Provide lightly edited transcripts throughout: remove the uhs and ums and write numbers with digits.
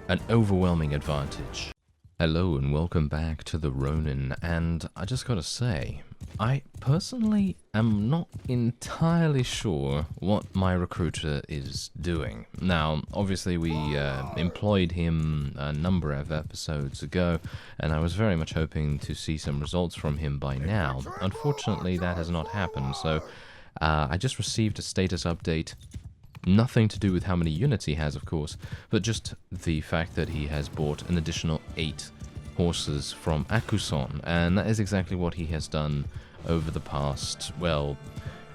an overwhelming advantage. Hello and welcome back to the Ronin, and I just gotta say, I personally am not entirely sure what my recruiter is doing. Now, obviously we employed him a number of episodes ago, and I was very much hoping to see some results from him by now. Unfortunately, that has not happened, so I just received a status update. Nothing to do with how many units he has, of course, but just the fact that he has bought an additional 8 horses from Akuson, and that is exactly what he has done over the past, well,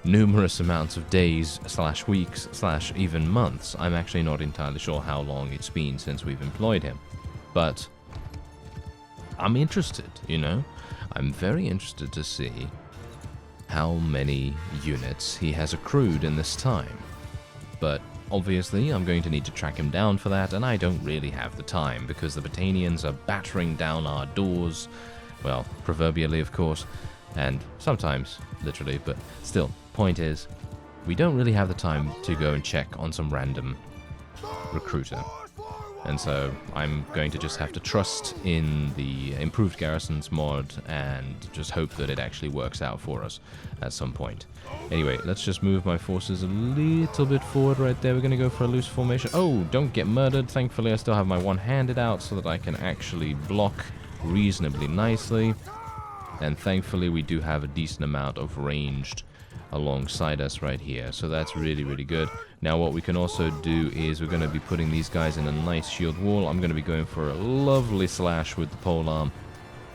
numerous amounts of days, / weeks, / even months. I'm actually not entirely sure how long it's been since we've employed him, but I'm interested, you know? I'm very interested to see how many units he has accrued in this time. But obviously, I'm going to need to track him down for that, and I don't really have the time, because the Botanians are battering down our doors, well, proverbially, of course, and sometimes, literally, but still, point is, we don't really have the time to go and check on some random recruiter. And so, I'm going to just have to trust in the improved garrisons mod and just hope that it actually works out for us at some point. Anyway, let's just move my forces a little bit forward right there. We're going to go for a loose formation. Oh, don't get murdered. Thankfully, I still have my one-handed out so that I can actually block reasonably nicely. And thankfully, we do have a decent amount of ranged alongside us right here, so that's really, really good. Now what we can also do is we're going to be putting these guys in a nice shield wall. I'm going to be going for a lovely slash with the polearm,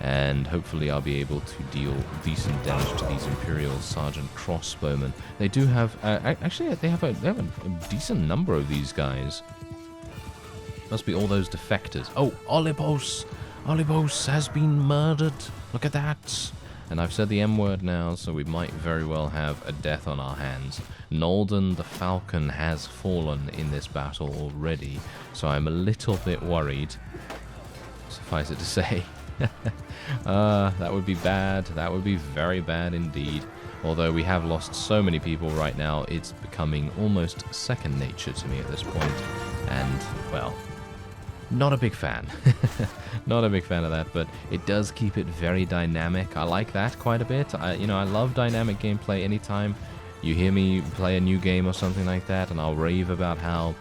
and hopefully I'll be able to deal decent damage to these Imperial Sergeant crossbowmen. They do have, actually they have a decent number of these guys. Must be all those defectors. Oh, Olibos! Olibos has been murdered! Look at that! And I've said the M word now, so we might very well have a death on our hands. Nolden the Falcon has fallen in this battle already, so I'm a little bit worried, suffice it to say. That would be bad. That would be very bad indeed. Although we have lost so many people right now, it's becoming almost second nature to me at this point. And, well, not a big fan. Not a big fan of that, but it does keep it very dynamic. I like that quite a bit. I love dynamic gameplay. Anytime you hear me play a new game or something like that, and I'll rave about how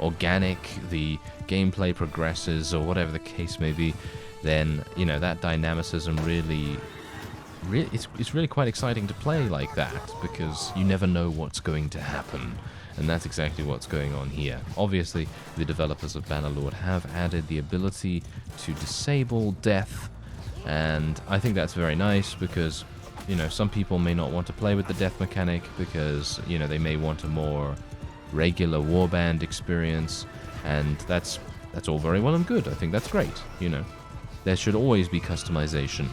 organic the gameplay progresses or whatever the case may be, then, you know, that dynamicism really it's really quite exciting to play like that, because you never know what's going to happen. And that's exactly what's going on here. Obviously, the developers of Bannerlord have added the ability to disable death, and I think that's very nice because, you know, some people may not want to play with the death mechanic because, you know, they may want a more regular warband experience, and that's all very well and good. I think that's great, you know. There should always be customization,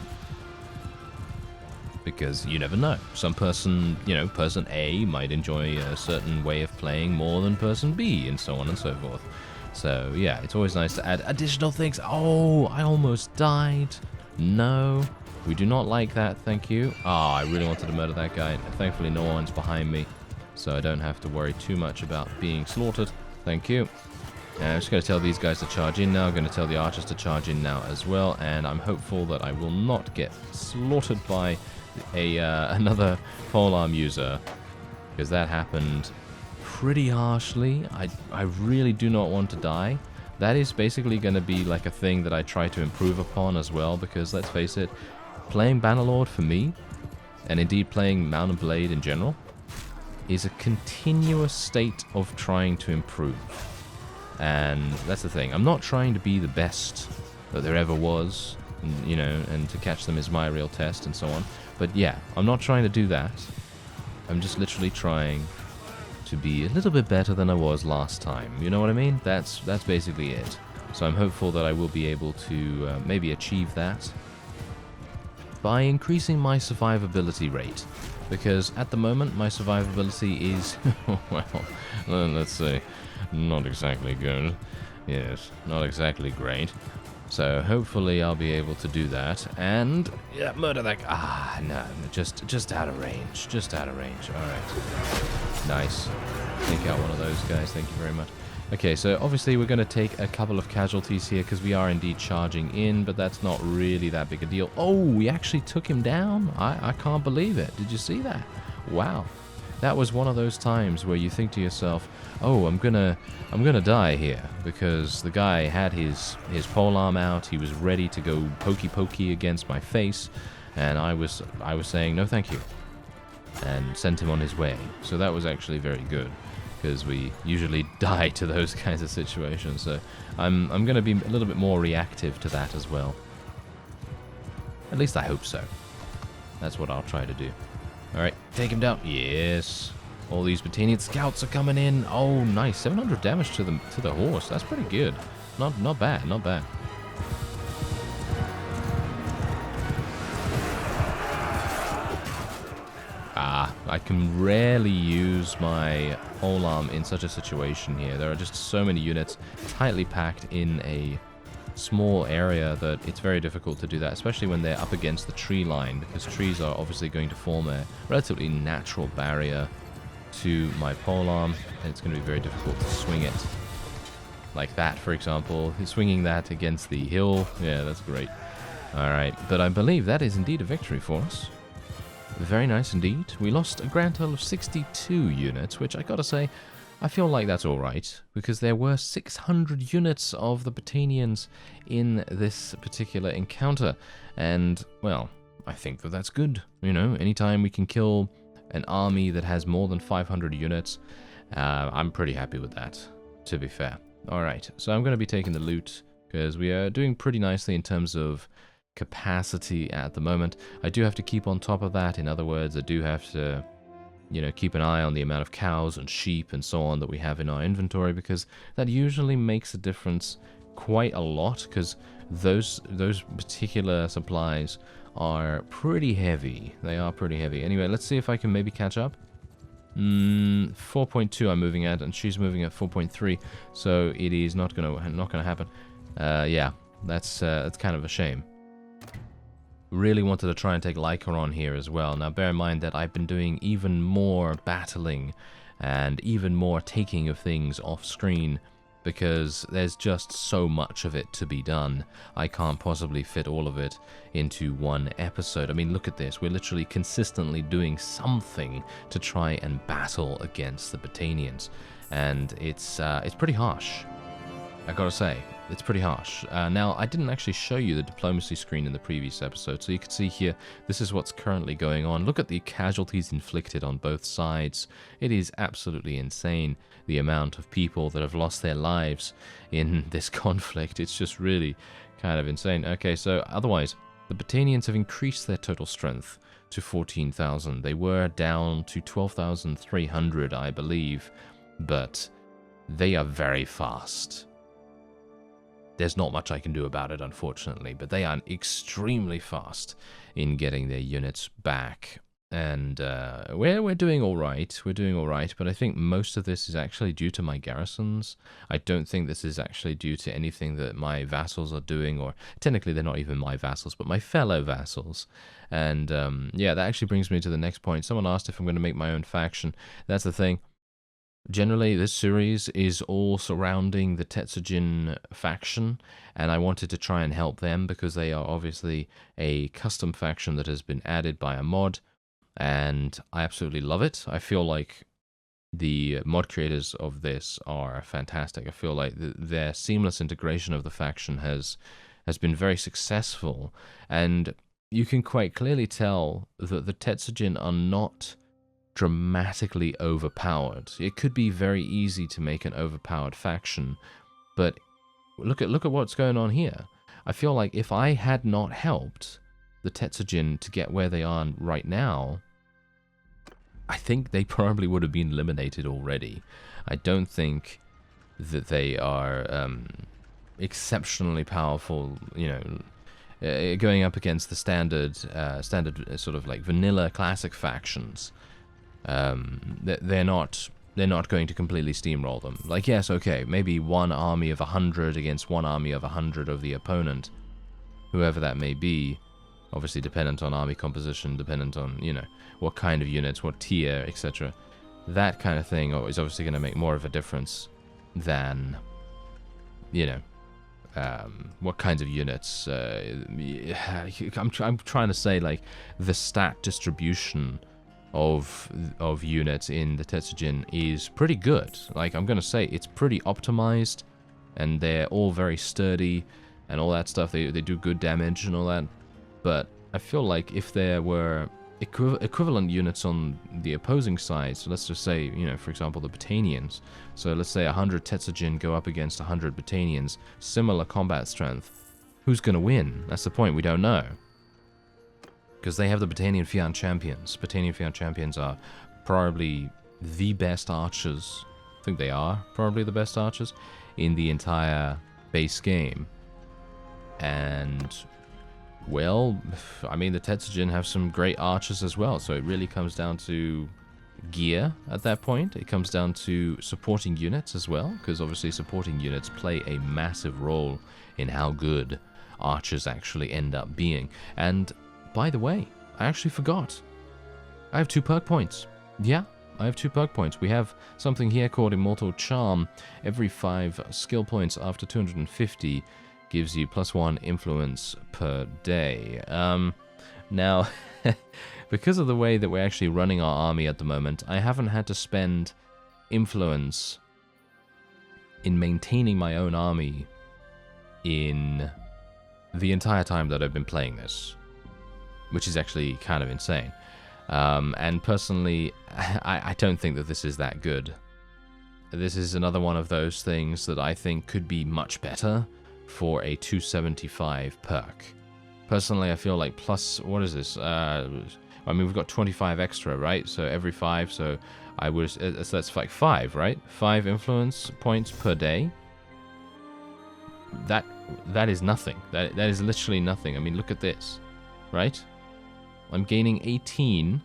because you never know. Some person, you know, person A might enjoy a certain way of playing more than person B, and so on and so forth. So, yeah, it's always nice to add additional things. Oh, I almost died. No, we do not like that, thank you. Ah, I really wanted to murder that guy. Thankfully, no one's behind me, so I don't have to worry too much about being slaughtered. Thank you. I'm just going to tell these guys to charge in now. I'm going to tell the archers to charge in now as well, and I'm hopeful that I will not get slaughtered by another polearm user, because that happened pretty harshly. I really do not want to die. That is basically going to be like a thing that I try to improve upon as well, because let's face it, playing Bannerlord for me, and indeed playing Mount and Blade in general, is a continuous state of trying to improve. And that's the thing. I'm not trying to be the best that there ever was, you know, and to catch them is my real test and so on. But yeah, I'm not trying to do that. I'm just literally trying to be a little bit better than I was last time. You know what I mean? That's basically it. So I'm hopeful that I will be able to maybe achieve that by increasing my survivability rate. Because at the moment, my survivability is, well, let's say, not exactly good. Yes, not exactly great. So hopefully I'll be able to do that, and yeah, murder that. No, just out of range, just out of range. All right, nice. Take out one of those guys. Thank you very much. Okay, so obviously we're going to take a couple of casualties here because we are indeed charging in, but that's not really that big a deal. Oh, we actually took him down? I can't believe it. Did you see that? Wow. That was one of those times where you think to yourself, oh, I'm gonna die here, because the guy had his polearm out, he was ready to go pokey against my face, and I was saying no thank you, and sent him on his way. So that was actually very good, because we usually die to those kinds of situations. So I'm going to be a little bit more reactive to that as well. At least I hope so. That's what I'll try to do. Alright, take him down. Yes. All these Battanian scouts are coming in. Oh, nice. 700 damage to the horse. That's pretty good. Not bad, not bad. I can rarely use my polearm in such a situation here. There are just so many units tightly packed in a small area that it's very difficult to do that, especially when they're up against the tree line, because trees are obviously going to form a relatively natural barrier to my polearm, and it's going to be very difficult to swing it. Like that, for example. Swinging that against the hill. Yeah, that's great. Alright, but I believe that is indeed a victory for us. Very nice indeed. We lost a grand total of 62 units, which I gotta say, I feel like that's alright, because there were 600 units of the Battanians in this particular encounter, and, well, I think that that's good. You know, anytime we can kill an army that has more than 500 units, I'm pretty happy with that, to be fair. Alright, so I'm going to be taking the loot, because we are doing pretty nicely in terms of capacity at the moment. I do have to keep on top of that. In other words, I do have to, you know, keep an eye on the amount of cows and sheep and so on that we have in our inventory, because that usually makes a difference quite a lot, because those particular supplies are pretty heavy. They are pretty heavy. Anyway, let's see if I can maybe catch up. 4.2 I'm moving at, and she's moving at 4.3, so it is not gonna happen. Yeah, that's kind of a shame. Really wanted to try and take Lycaron here as well. Now bear in mind that I've been doing even more battling and even more taking of things off screen, because there's just so much of it to be done. I can't possibly fit all of it into one episode. I mean, look at this. We're literally consistently doing something to try and battle against the Battanians, and it's pretty harsh. I gotta say, it's pretty harsh. Now, I didn't actually show you the diplomacy screen in the previous episode, so you can see here, this is what's currently going on. Look at the casualties inflicted on both sides. It is absolutely insane, the amount of people that have lost their lives in this conflict. It's just really kind of insane. Okay, so otherwise, the Battanians have increased their total strength to 14,000. They were down to 12,300, I believe, but they are very fast. There's not much I can do about it, unfortunately, but they are extremely fast in getting their units back. And we're doing all right. We're doing all right, but I think most of this is actually due to my garrisons. I don't think this is actually due to anything that my vassals are doing, or technically they're not even my vassals, but my fellow vassals. And yeah, that actually brings me to the next point. Someone asked if I'm going to make my own faction. That's the thing. Generally, this series is all surrounding the Tetsujin faction, and I wanted to try and help them because they are obviously a custom faction that has been added by a mod, and I absolutely love it. I feel like the mod creators of this are fantastic. I feel like their seamless integration of the faction has been very successful, and you can quite clearly tell that the Tetsujin are not dramatically overpowered. It could be very easy to make an overpowered faction, but look at what's going on here. I feel like if I had not helped the Tetsujin to get where they are right now, I think they probably would have been eliminated already. I don't think that they are exceptionally powerful, you know, going up against the standard sort of like vanilla classic factions. They're not going to completely steamroll them. Like, yes, okay, maybe one army of 100 against one army of 100 of the opponent, whoever that may be, obviously dependent on army composition, dependent on, you know, what kind of units, what tier, etc. That kind of thing is obviously going to make more of a difference. than, you know, what kinds of units. I'm trying to say, like, the stat distribution of units in the Tetsujin is pretty good. Like, I'm gonna say it's pretty optimized, and they're all very sturdy and all that stuff. They do good damage and all that. But I feel like if there were equivalent units on the opposing side, so let's just say, you know, for example, the Botanians. So let's say 100 Tetsujin go up against 100 Botanians, similar combat strength. Who's gonna win? That's the point. We don't know. Because they have the Botanian Fian Champions. Botanian Fian Champions are probably the best archers. I think they are probably the best archers in the entire base game. And, well, I mean, the Tetsujin have some great archers as well. So it really comes down to gear at that point. It comes down to supporting units as well. Because obviously supporting units play a massive role in how good archers actually end up being. And by the way, I actually forgot. I have 2 perk points. Yeah, I have 2 perk points. We have something here called Immortal Charm. Every 5 skill points after 250 gives you +1 influence per day. Now, because of the way that we're actually running our army at the moment, I haven't had to spend influence in maintaining my own army in the entire time that I've been playing this, which is actually kind of insane. And personally, I don't think that this is that good. This is another one of those things that I think could be much better for a 275 perk. Personally, I feel like what is this? I mean, we've got 25 extra, right? So every 5, so so that's like 5, right? 5 influence points per day. That is nothing. That is literally nothing. I mean, look at this, right? I'm gaining 18,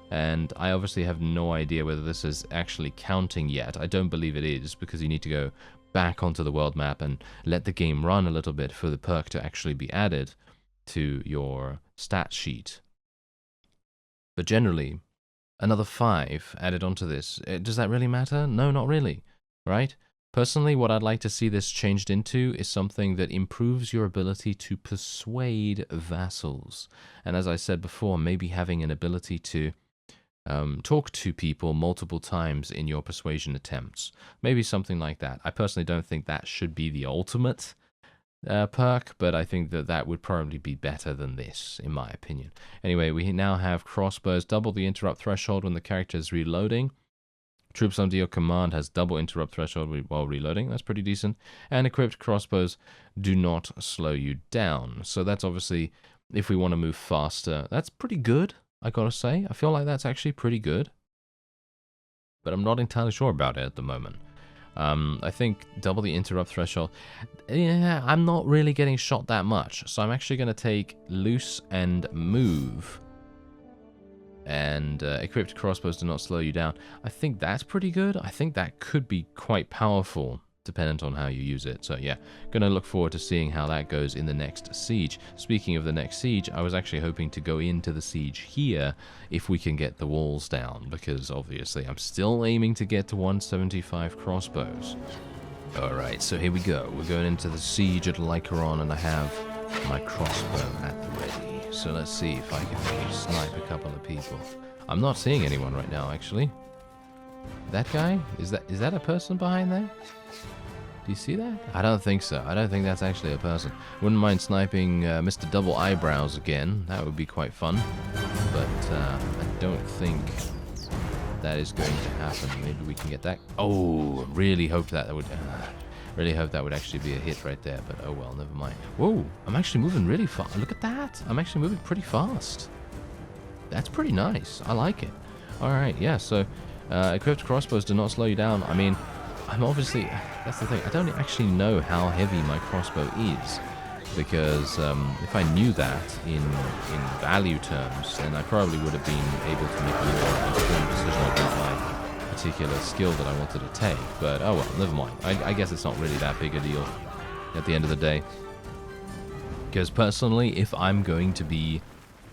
and I obviously have no idea whether this is actually counting yet. I don't believe it is, because you need to go back onto the world map and let the game run a little bit for the perk to actually be added to your stat sheet. But generally, another 5 added onto this. Does that really matter? No, not really, right? Personally, what I'd like to see this changed into is something that improves your ability to persuade vassals. And as I said before, maybe having an ability to talk to people multiple times in your persuasion attempts. Maybe something like that. I personally don't think that should be the ultimate perk, but I think that that would probably be better than this, in my opinion. Anyway, we now have crossbows. Double the interrupt threshold when the character is reloading. Troops under your command has double interrupt threshold while reloading. That's pretty decent. And equipped crossbows do not slow you down. So that's obviously, if we want to move faster, that's pretty good, I gotta say. I feel like that's actually pretty good. But I'm not entirely sure about it at the moment. I think double the interrupt threshold. Yeah, I'm not really getting shot that much. So I'm actually going to take loose and move. And equipped crossbows do not slow you down. I think that's pretty good. I think that could be quite powerful, dependent on how you use it. So yeah, going to look forward to seeing how that goes in the next siege. Speaking of the next siege, I was actually hoping to go into the siege here if we can get the walls down, because obviously I'm still aiming to get to 175 crossbows. Alright, so here we go. We're going into the siege at Lycaron, and I have my crossbow at the ready. So let's see if I can maybe snipe a couple of people. I'm not seeing anyone right now, actually. That guy? Is that a person behind there? Do you see that? I don't think so. I don't think that's actually a person. Wouldn't mind sniping Mr. Double Eyebrows again. That would be quite fun. But I don't think that is going to happen. Maybe we can get that. Oh, really hoped that would... really hope that would actually be a hit right there, but oh well, never mind. Whoa, I'm actually moving really fast. Look at that. I'm actually moving pretty fast. That's pretty nice. I like it. Alright, yeah, so equipped crossbows do not slow you down. I mean, I'm obviously... That's the thing. I don't actually know how heavy my crossbow is, because if I knew that in value terms, then I probably would have been able to make a more informed decision about my particular skill that I wanted to take. But oh well, never mind. I guess it's not really that big a deal at the end of the day. Because personally, if I'm going to be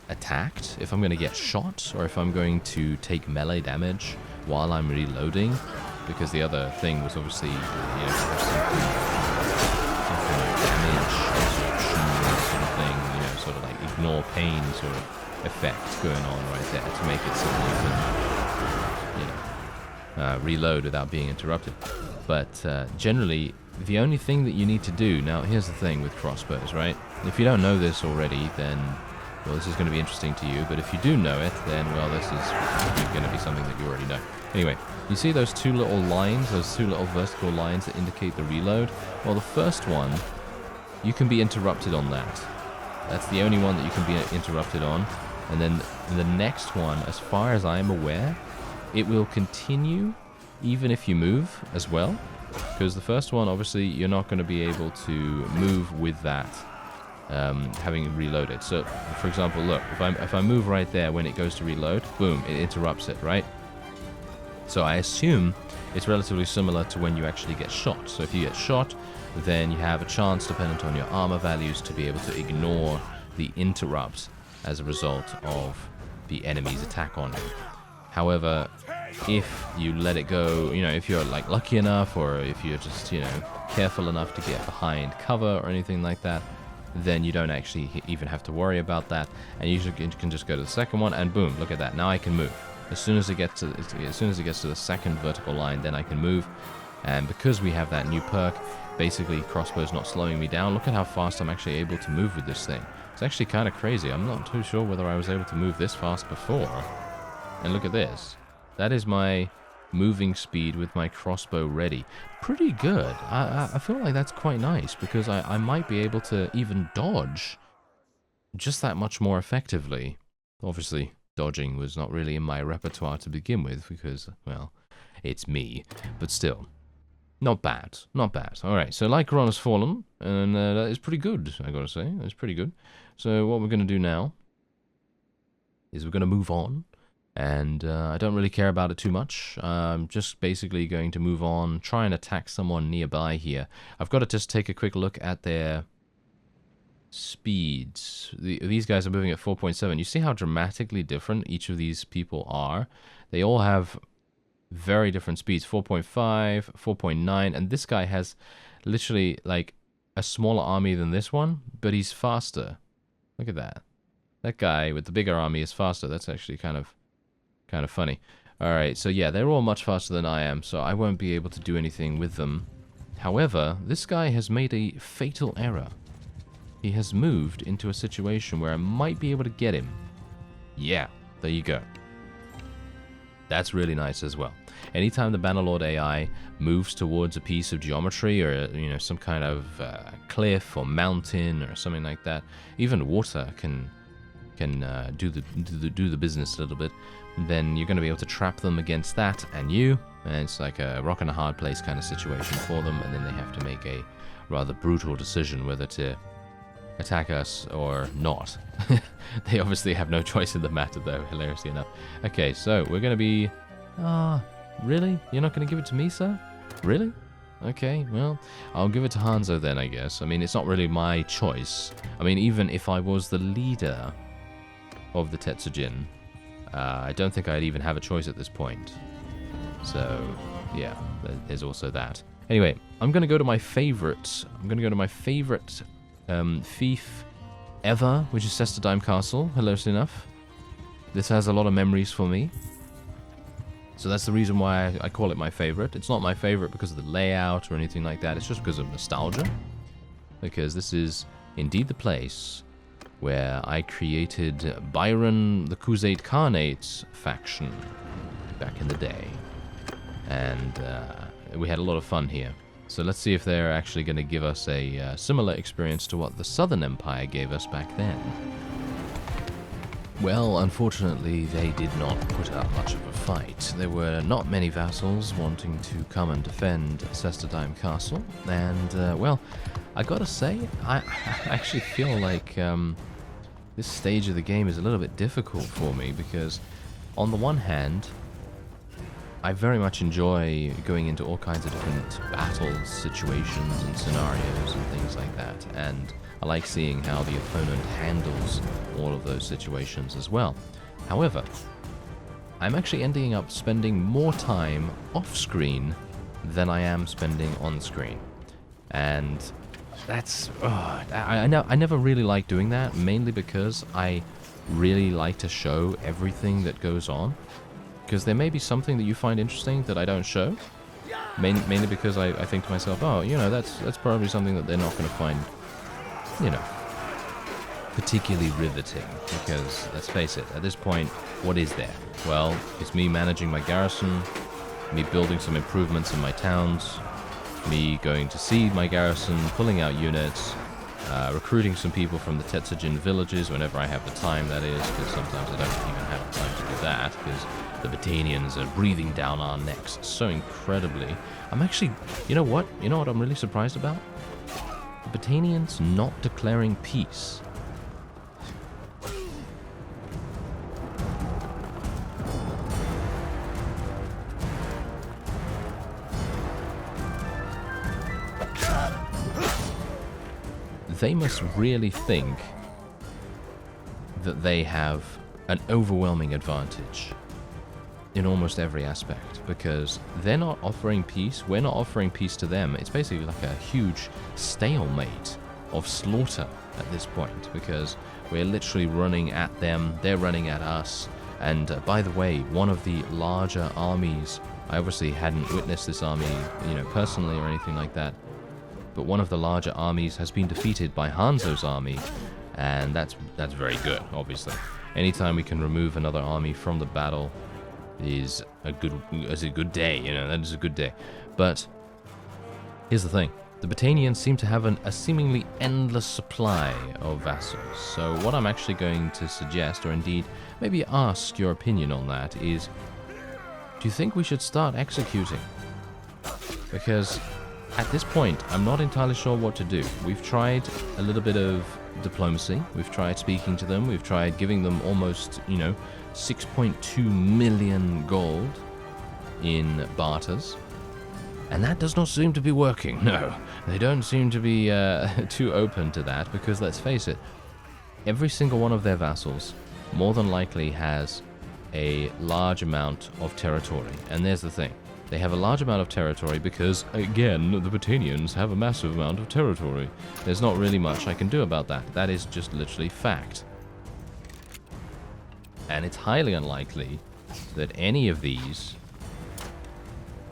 attacked, if I'm going to get shot, or if I'm going to take melee damage while I'm reloading, because the other thing was obviously, you know, have some kind of damage, absorption sort of thing, you know, sort of like ignore pain sort of effect going on right there to make it so that you can, you know, reload without being interrupted. But generally, the only thing that you need to do, now here's the thing with crossbows, right? If you don't know this already, then, well, this is going to be interesting to you, but if you do know it, then, well, this is going to be something that you already know. Anyway, you see those two little lines, those two little vertical lines that indicate the reload? Well, the first one, you can be interrupted on that. That's the only one that you can be interrupted on. And then the next one, as far as I am aware, it will continue even if you move as well. Because the first one, obviously, you're not going to be able to move with that having reloaded. So, for example, look, if I move right there when it goes to reload, boom, it interrupts it, right? So I assume it's relatively similar to when you actually get shot. So if you get shot, then you have a chance, dependent on your armor values, to be able to ignore the interrupt as a result of the enemy's attack on you. However, if you let it go, you know, if you're like lucky enough, or if you're just, you know, careful enough to get behind cover or anything like that, then you don't actually even have to worry about that, and you can just go to the second one, and boom, look at that. Now I can move. As soon as it gets to the second vertical line, then I can move. And because we have that new perk, basically crossbow's not slowing me down. Look at how fast I'm actually able to move with this thing. It's actually kind of crazy. I'm not too sure whether I was able to move this fast before. And look at this. That is my moving speed with my crossbow ready. Pretty good. I feel like that's quite nice, because I might be able to even dodge just that much more effectively. Obviously, dodging was not really in my repertoire to begin with, because, well, it's me. But still, not bad. Not bad. Alright, so Lycaron has fallen, and that is pretty good, I gotta say. That's pretty good. So what we're gonna do now is we're gonna move on. And I don't really care about it too much. I'm just basically going to move on, try and attack someone nearby here. I've got to just take a quick look at their speeds. These guys are moving at 4.7. You see how dramatically different each of these people are? They all have very different speeds. 4.5, 4.9, and this guy has literally like a smaller army than this one, but he's faster. Look at that. That guy with the bigger army is faster. That's actually kind of funny. Alright, so yeah, they're all much faster than I am, so I won't be able to do anything with them. However, this guy has made a fatal error. He has moved into a situation where I might be able to get him. Yeah, there you go. That's really nice as well. Anytime the Bannerlord AI moves towards a piece of geometry, or, you know, some kind of cliff or mountain or something like that, even water can do the business a little bit, then you're going to be able to trap them against that and it's like a rock and a hard place kind of situation for them, and then they have to make a rather brutal decision whether to attack us or not. They obviously have no choice in the matter, though, hilariously enough. Okay, so we're going to be... really? You're not going to give it to me, sir? Really? Okay, well, I'll give it to Hanzo then, I guess. I mean, it's not really my choice. I mean, even if I was the leader of the Tetsujin, I don't think I'd even have a choice at this point. So, yeah, there's also that. Anyway, I'm going to go to my favorite. I'm going to go to my favorite fief ever, which is Sestadime Castle, hilariously enough. This has a lot of memories for me. So that's the reason why I call it my favorite. It's not my favorite because of the layout or anything like that. It's just because of nostalgia. Because this is indeed the place where I created Byron the Khuzait Khanate faction back in the day. And we had a lot of fun here. So let's see if they're actually going to give us a similar experience to what the Southern Empire gave us back then. Well, unfortunately, they did not put up much of a fight. There were not many vassals wanting to come and defend Sestadime Castle, and, well, I gotta say, I actually feel like this stage of the game is a little bit difficult for me, because on the one hand, I very much enjoy going into all kinds of different battles, situations, and scenarios, and things like that, and I like seeing how the opponent handles all of those situations as well. However, I'm actually ending up spending more time off-screen than I am spending on-screen. And that's... I never really like doing that, mainly because I really like to show everything that goes on. Because there may be something that you find interesting that I don't show. Mainly because I think to myself, oh, you know, that's probably something that they're not going to find, you know, particularly riveting. Because, let's face it, at this point, what is there? Well, it's me managing my garrison, me building some improvements in my towns, me going to see my garrison, pulling out units, recruiting some people from the Tetsujin villages whenever I have the time, that is, because sometimes I don't even have time to do that, because the Battanians are breathing down our necks so incredibly. I'm actually, you know what I'm really surprised about? The Battanians not declaring peace. They must really think that they have an overwhelming advantage in almost every aspect, because they're not offering peace, we're not offering peace to them. It's basically like a huge stalemate of slaughter at this point, because we're literally running at them, they're running at us. And by the way, one of the larger armies, I obviously hadn't witnessed this army, you know, personally or anything like that, but one of the larger armies has been defeated by Hanzo's army, and that's very good, obviously. Anytime we can remove another army from the battle is a good day, you know, that is a good day. But here's the thing. The Battanians seem to have a seemingly endless supply of vassals. So what I'm actually going to suggest, or indeed maybe ask your opinion on that, is do you think we should start executing? Because at this point, I'm not entirely sure what to do. We've tried a little bit of diplomacy. We've tried speaking to them. We've tried giving them almost, you know, 6.2 million gold in barters. And that does not seem to be working. No, they don't seem to be too open to that, because let's face it, every single one of their vassals more than likely has a large amount of territory. And there's the thing. They have a large amount of territory because, again, the Battanians have a massive amount of territory. There's not really much I can do about that. That is just literally fact. And it's highly unlikely that any of these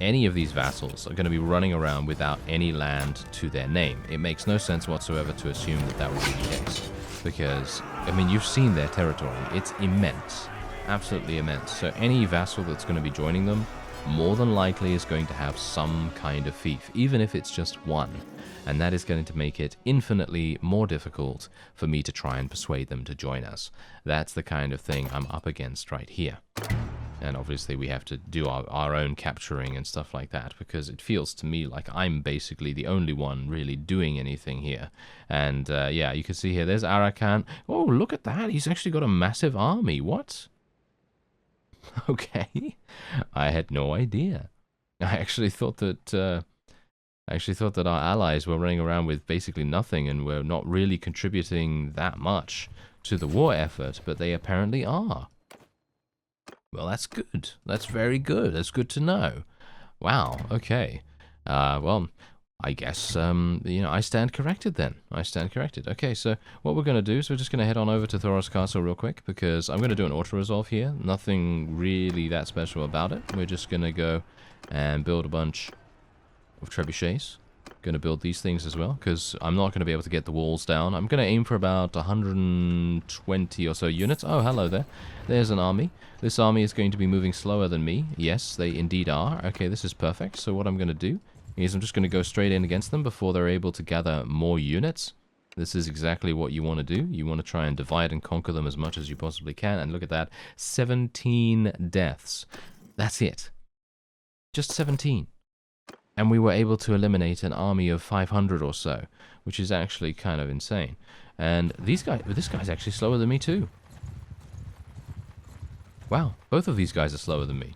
vassals are going to be running around without any land to their name. It makes no sense whatsoever to assume that that would be the case. Because, I mean, you've seen their territory. It's immense. Absolutely immense. So any vassal that's going to be joining them more than likely is going to have some kind of fief, even if it's just one. And that is going to make it infinitely more difficult for me to try and persuade them to join us. That's the kind of thing I'm up against right here. And obviously we have to do our own capturing and stuff like that, because it feels to me like I'm basically the only one really doing anything here. And yeah, you can see here, there's Arakan. Oh, look at that. He's actually got a massive army. What? Okay, I had no idea. I actually thought that our allies were running around with basically nothing and were not really contributing that much to the war effort, but they apparently are. Well, that's good. That's very good. That's good to know. Wow. Okay. Well, I guess, you know, I stand corrected then. I stand corrected. Okay, so what we're going to do is we're just going to head on over to Thoros Castle real quick, because I'm going to do an auto-resolve here. Nothing really that special about it. We're just going to go and build a bunch of trebuchets. Going to build these things as well, because I'm not going to be able to get the walls down. I'm going to aim for about 120 or so units. Oh, hello there. There's an army. This army is going to be moving slower than me. Yes, they indeed are. Okay, this is perfect. So what I'm going to do is I'm just going to go straight in against them before they're able to gather more units. This is exactly what you want to do. You want to try and divide and conquer them as much as you possibly can. And look at that. 17 deaths. That's it. Just 17. And we were able to eliminate an army of 500 or so, which is actually kind of insane. And this guy's actually slower than me too. Wow, both of these guys are slower than me.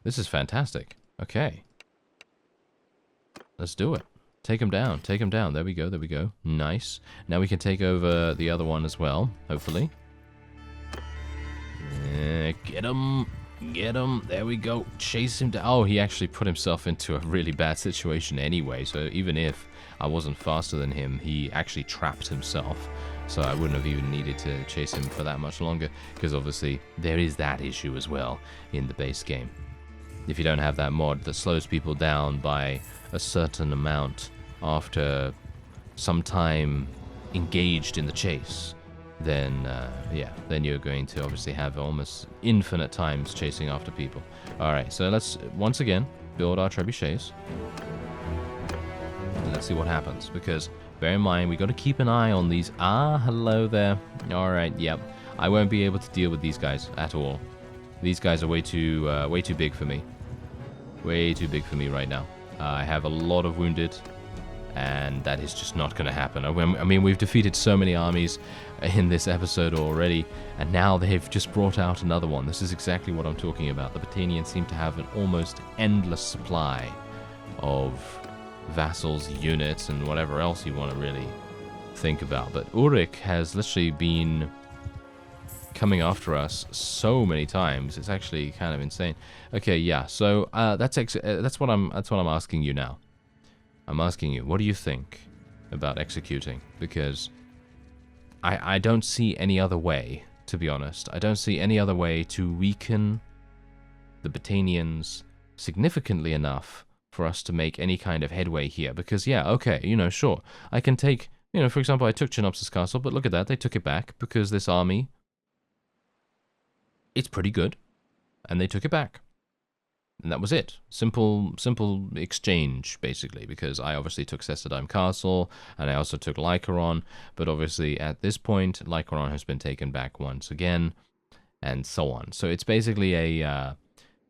This is fantastic. Okay. Let's do it. Take him down. Take him down. There we go. There we go. Nice. Now we can take over the other one as well, hopefully. Get him. Get him. There we go. Chase him down. Oh, he actually put himself into a really bad situation anyway. So even if I wasn't faster than him, he actually trapped himself. So I wouldn't have even needed to chase him for that much longer. Because obviously there is that issue as well in the base game. If you don't have that mod that slows people down by a certain amount after some time engaged in the chase, then yeah, then you're going to obviously have almost infinite times chasing after people. Alright, so let's once again build our trebuchets. And let's see what happens, because bear in mind, we got to keep an eye on these. Ah, hello there. Alright, yep. I won't be able to deal with these guys at all. These guys are way too big for me. Way too big for me right now. I have a lot of wounded, and that is just not going to happen. I mean, we've defeated so many armies in this episode already, and now they've just brought out another one. This is exactly what I'm talking about. The Battanians seem to have an almost endless supply of vassals, units, and whatever else you want to really think about. But Ulrich has literally been coming after us so many times. It's actually kind of insane. Okay, yeah. So that's what I'm asking you now. I'm asking you, what do you think about executing? Because I don't see any other way, to be honest. I don't see any other way to weaken the Battanians significantly enough for us to make any kind of headway here. Because, yeah, okay, you know, sure. I can take, you know, for example, I took Chinopsis Castle, but look at that. They took it back because this army, it's pretty good. And they took it back. And that was it. Simple exchange, basically, because I obviously took Cestadime Castle, and I also took Lycaron, but obviously at this point, Lycaron has been taken back once again, and so on. So it's basically a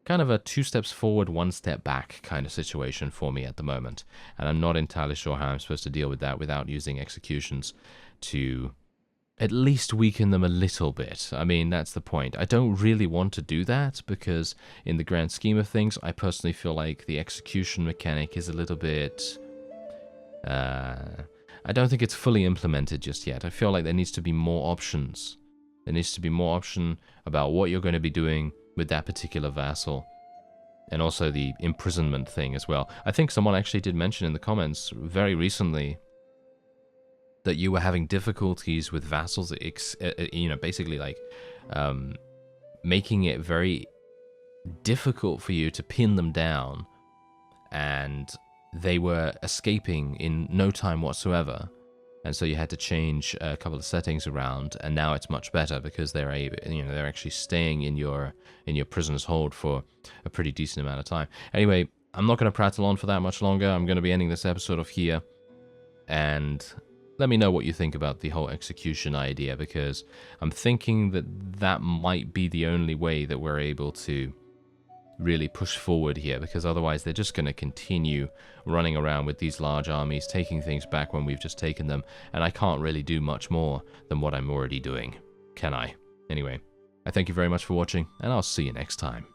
kind of a 2 steps forward, 1 step back kind of situation for me at the moment, and I'm not entirely sure how I'm supposed to deal with that without using executions to at least weaken them a little bit. I mean, that's the point. I don't really want to do that because in the grand scheme of things, I personally feel like the execution mechanic is a little bit... I don't think it's fully implemented just yet. I feel like there needs to be more options. There needs to be more option about what you're going to be doing with that particular vassal. And also the imprisonment thing as well. I think someone actually did mention in the comments very recently that you were having difficulties with vassals, you know, basically like making it very difficult for you to pin them down, and they were escaping in no time whatsoever, and so you had to change a couple of settings around, and now it's much better because they're able, you know, they're actually staying in your prisoner's hold for a pretty decent amount of time. Anyway, I'm not going to prattle on for that much longer. I'm going to be ending this episode off here, and let me know what you think about the whole execution idea, because I'm thinking that that might be the only way that we're able to really push forward here, because otherwise they're just going to continue running around with these large armies, taking things back when we've just taken them, and I can't really do much more than what I'm already doing, can I? Anyway, I thank you very much for watching, and I'll see you next time.